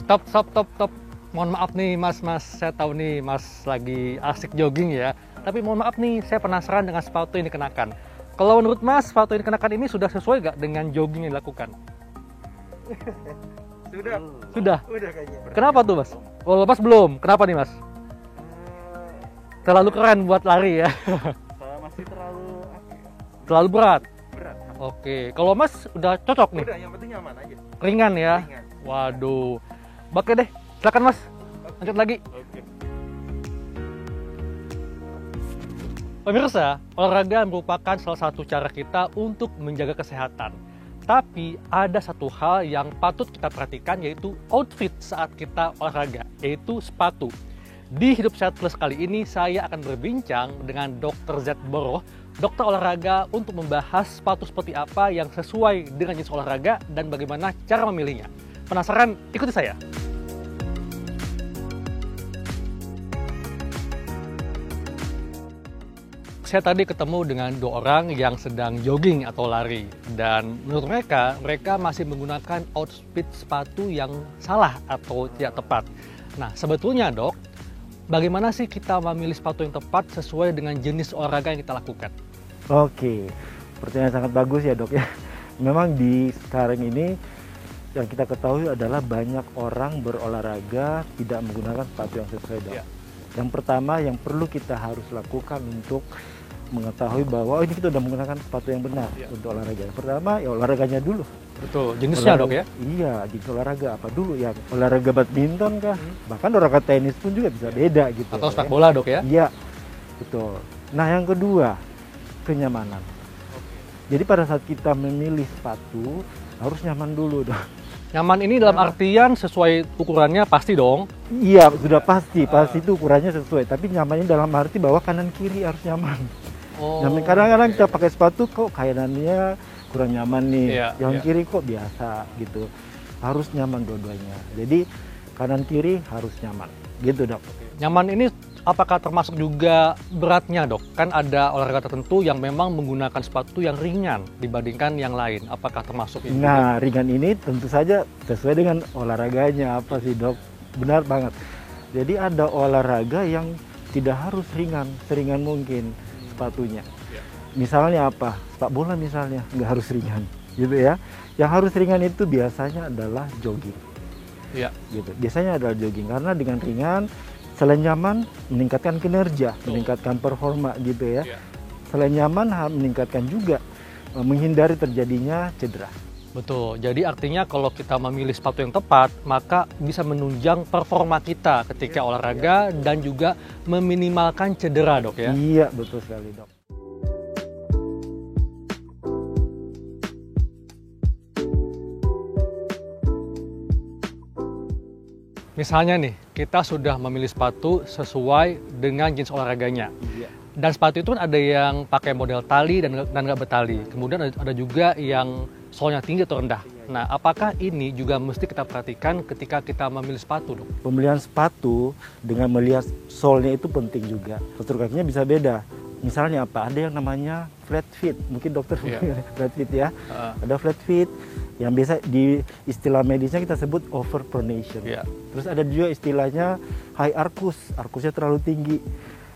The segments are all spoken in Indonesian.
Stop, stop, stop, stop. Mohon maaf nih mas, saya tahu nih mas lagi asik jogging ya. Tapi mohon maaf nih, saya penasaran dengan sepatu yang dikenakan. Kalau menurut mas, sepatu yang dikenakan ini sudah sesuai gak dengan jogging yang dilakukan? Sudah. Sudah? Udah kayaknya. Kenapa tuh mas? Kalau mas belum, kenapa nih mas? Terlalu keren buat lari ya? Saya masih terlalu Terlalu berat? berat. Oke, kalau mas udah cocok nih? Udah, yang penting nyaman aja. Ringan ya? Ringan. Waduh. Oke deh, silakan mas. Lanjut lagi. Oke. Pemirsa, olahraga merupakan salah satu cara kita untuk menjaga kesehatan. Tapi ada satu hal yang patut kita perhatikan, yaitu outfit saat kita olahraga, yaitu sepatu. Di Hidup Sehat Plus kali ini saya akan berbincang dengan Dr. Z Boroh, dokter olahraga, untuk membahas sepatu seperti apa yang sesuai dengan jenis olahraga dan bagaimana cara memilihnya. Penasaran? Ikuti saya. Saya tadi ketemu dengan dua orang yang sedang jogging atau lari, dan menurut mereka masih menggunakan outfit sepatu yang salah atau tidak tepat. Nah, sebetulnya dok, bagaimana sih kita memilih sepatu yang tepat sesuai dengan jenis olahraga yang kita lakukan? Oke, pertanyaan sangat bagus ya dok ya. Memang di sekarang ini yang kita ketahui adalah banyak orang berolahraga tidak menggunakan sepatu yang sesuai dok. Ya. Yang pertama yang perlu kita harus lakukan untuk mengetahui bahwa ini kita sudah menggunakan sepatu yang benar untuk olahraga. Pertama ya olahraganya dulu. Betul, jenisnya dok ya? Iya, jenis olahraga apa dulu ya? Olahraga badminton kah? Bahkan olahraga tenis pun juga bisa beda gitu. Atau sepak bola dok ya? Iya, betul. Nah yang kedua, kenyamanan. Jadi pada saat kita memilih sepatu harus nyaman dulu dong. Nyaman ini dalam artian sesuai ukurannya pasti dong? Iya, sudah pasti itu ukurannya sesuai. Tapi nyamannya dalam arti bahwa kanan kiri harus nyaman. Oh, Nyaman. Kadang-kadang kita pakai sepatu kok kanannya kurang nyaman nih, yang kiri kok biasa gitu. Harus nyaman dua-duanya. Jadi kanan kiri harus nyaman, gitu dok. Nyaman ini apakah termasuk juga beratnya dok? Kan ada olahraga tertentu yang memang menggunakan sepatu yang ringan dibandingkan yang lain. Apakah termasuk itu? Nah, ringan ini tentu saja sesuai dengan olahraganya apa sih dok? Benar banget. Jadi ada olahraga yang tidak harus ringan, seringan mungkin sepatunya. Misalnya apa? Sepak bola misalnya, nggak harus ringan, gitu ya. Yang harus ringan itu biasanya adalah jogging. Iya. Gitu. Biasanya adalah jogging karena dengan ringan selain nyaman meningkatkan kinerja, meningkatkan performa gitu ya. Selain nyaman meningkatkan juga menghindari terjadinya cedera. Betul, jadi artinya kalau kita memilih sepatu yang tepat, maka bisa menunjang performa kita ketika olahraga dan juga meminimalkan cedera dok ya? Iya, betul sekali dok. Misalnya nih, kita sudah memilih sepatu sesuai dengan jenis olahraganya. Iya. Dan sepatu itu kan ada yang pakai model tali dan nggak bertali. Kemudian ada juga yang solnya tinggi atau rendah. Nah, apakah ini juga mesti kita perhatikan ketika kita memilih sepatu, dok? Pemilihan sepatu dengan melihat solnya itu penting juga. Postur kakinya bisa beda. Misalnya apa? Ada yang namanya flat fit. Mungkin dokter flat fit ya. Ada flat fit yang biasa di istilah medisnya kita sebut overpronation. Terus ada juga istilahnya high arcus. Arcusnya terlalu tinggi.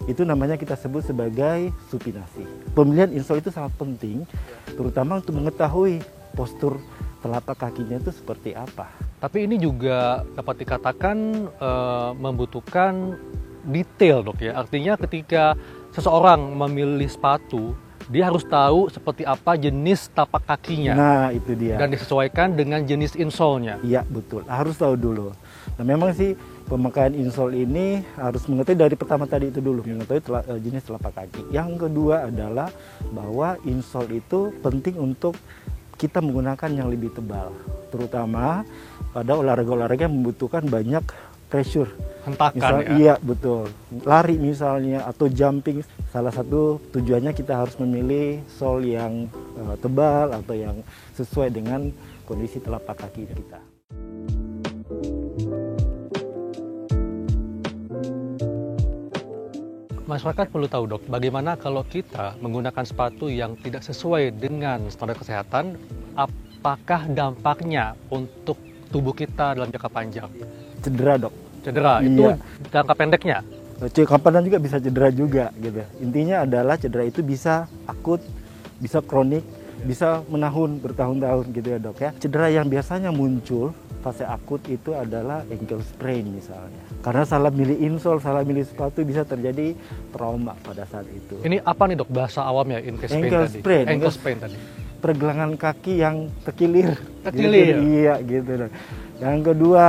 Itu namanya kita sebut sebagai supinasi. Pemilihan insole itu sangat penting, terutama untuk mengetahui postur telapak kakinya itu seperti apa. Tapi ini juga dapat dikatakan membutuhkan detail dok ya. Artinya ketika seseorang memilih sepatu, dia harus tahu seperti apa jenis tapak kakinya. Nah itu dia. Dan disesuaikan dengan jenis insole-nya. Iya betul, harus tahu dulu. Nah memang sih pemakaian insole ini harus mengetahui dari pertama tadi itu dulu, mengetahui jenis telapak kaki. Yang kedua adalah bahwa insole itu penting untuk kita menggunakan yang lebih tebal, terutama pada olahraga-olahraga yang membutuhkan banyak pressure. Hentakan ya? Iya betul, lari misalnya atau jumping. Salah satu tujuannya kita harus memilih sole yang tebal atau yang sesuai dengan kondisi telapak kaki kita. Masyarakat perlu tahu dok, bagaimana kalau kita menggunakan sepatu yang tidak sesuai dengan standar kesehatan, apakah dampaknya untuk tubuh kita dalam jangka panjang? cedera, Dok. Cedera, Iya. itu jangka pendeknya? Kapan juga bisa cedera juga gitu. Intinya adalah cedera itu bisa akut, bisa kronik, bisa menahun bertahun-tahun gitu ya, Dok ya. Cedera yang biasanya muncul fase akut itu adalah ankle sprain misalnya. Karena salah milih insole, salah milih sepatu bisa terjadi trauma pada saat itu. Ini apa nih, Dok, bahasa awamnya ankle sprain Ankle tadi? sprain. Ankle sprain tadi. Pergelangan kaki yang terkilir. Terkilir? Gitu, iya gitu, Dok. Yang kedua,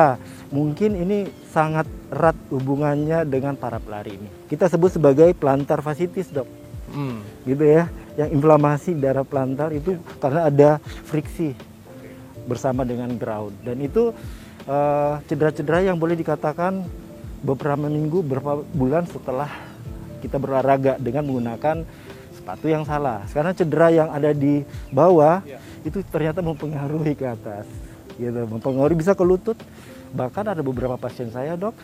mungkin ini sangat erat hubungannya dengan para pelari ini. Kita sebut sebagai plantar fasciitis, Dok. Gitu ya. Yang inflamasi darah plantar itu karena ada friksi bersama dengan ground. Dan itu cedera-cedera yang boleh dikatakan beberapa minggu, beberapa bulan setelah kita berolahraga dengan menggunakan sepatu yang salah. Karena cedera yang ada di bawah itu ternyata mempengaruhi ke atas. Gitu, mempengaruhi bisa ke lutut. Bahkan ada beberapa pasien saya, Dok,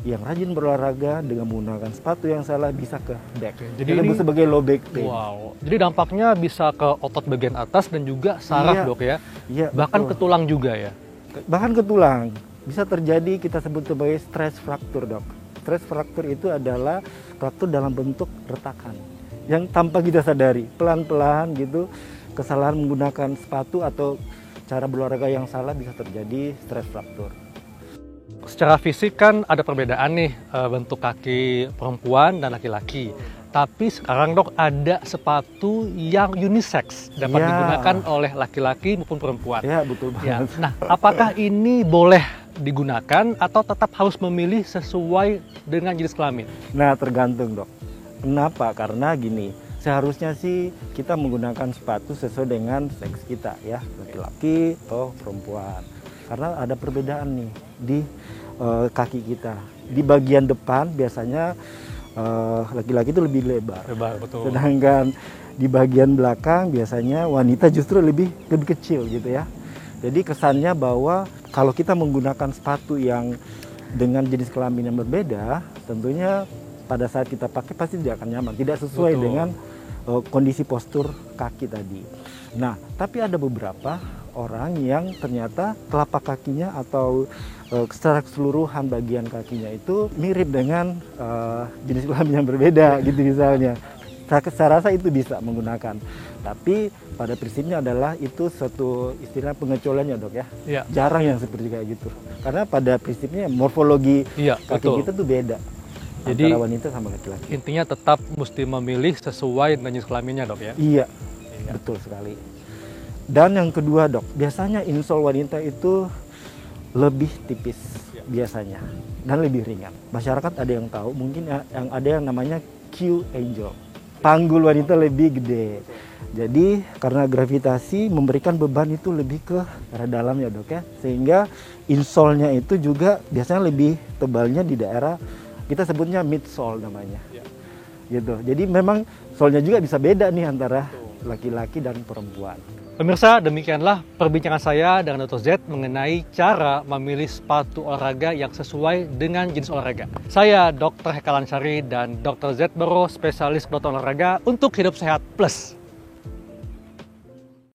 yang rajin berolahraga dengan menggunakan sepatu yang salah bisa ke back. Jadi ini sebagai low back pain. Wow. Jadi dampaknya bisa ke otot bagian atas dan juga saraf, Dok ya. Iya, bahkan betul. ke tulang juga ya. Bahkan ke tulang. Bisa terjadi kita sebut sebagai stress fracture, Dok. Stress fracture itu adalah fraktur dalam bentuk retakan yang tanpa kita sadari, pelan-pelan gitu, kesalahan menggunakan sepatu atau cara berolahraga yang salah bisa terjadi stress fracture. Secara fisik kan ada perbedaan nih bentuk kaki perempuan dan laki-laki. Tapi sekarang, Dok, ada sepatu yang unisex, dapat digunakan oleh laki-laki maupun perempuan. Ya, betul banget. Nah, apakah ini boleh digunakan atau tetap harus memilih sesuai dengan jenis kelamin? Nah, tergantung, Dok. Kenapa? Karena gini, seharusnya sih kita menggunakan sepatu sesuai dengan seks kita ya, laki-laki atau perempuan. Karena ada perbedaan nih di kaki kita. Di bagian depan biasanya laki-laki itu lebih lebar. Betul. Sedangkan di bagian belakang biasanya wanita justru lebih kecil gitu ya. Jadi kesannya bahwa kalau kita menggunakan sepatu yang dengan jenis kelamin yang berbeda, tentunya pada saat kita pakai pasti tidak akan nyaman, tidak sesuai dengan kondisi postur kaki tadi. Nah, tapi ada beberapa orang yang ternyata telapak kakinya atau secara keseluruhan bagian kakinya itu mirip dengan jenis kelamin yang berbeda gitu misalnya. Saya rasa itu bisa menggunakan. Tapi pada prinsipnya adalah itu suatu istilah pengecualiannya, Dok ya. Iya. Jarang yang seperti kayak gitu. Karena pada prinsipnya morfologi kaki kita tuh beda. Jadi antara wanita sama laki-laki. Intinya tetap mesti memilih sesuai dengan jenis kelaminnya, Dok ya. Iya. Betul sekali. Dan yang kedua, Dok, biasanya insole wanita itu lebih tipis biasanya dan lebih ringan. Masyarakat ada yang tahu, mungkin yang ada yang namanya Q angel. Panggul wanita lebih gede. Jadi karena gravitasi memberikan beban itu lebih ke arah dalam ya, Dok ya. Sehingga insole-nya itu juga biasanya lebih tebalnya di daerah kita sebutnya midsole namanya. Gitu. Jadi memang solnya juga bisa beda nih antara laki-laki dan perempuan. Pemirsa, demikianlah perbincangan saya dengan Dr. Z mengenai cara memilih sepatu olahraga yang sesuai dengan jenis olahraga. Saya Dr. Heka Lansyari dan Dr. Z Bero, spesialis kedokteran olahraga untuk Hidup Sehat Plus.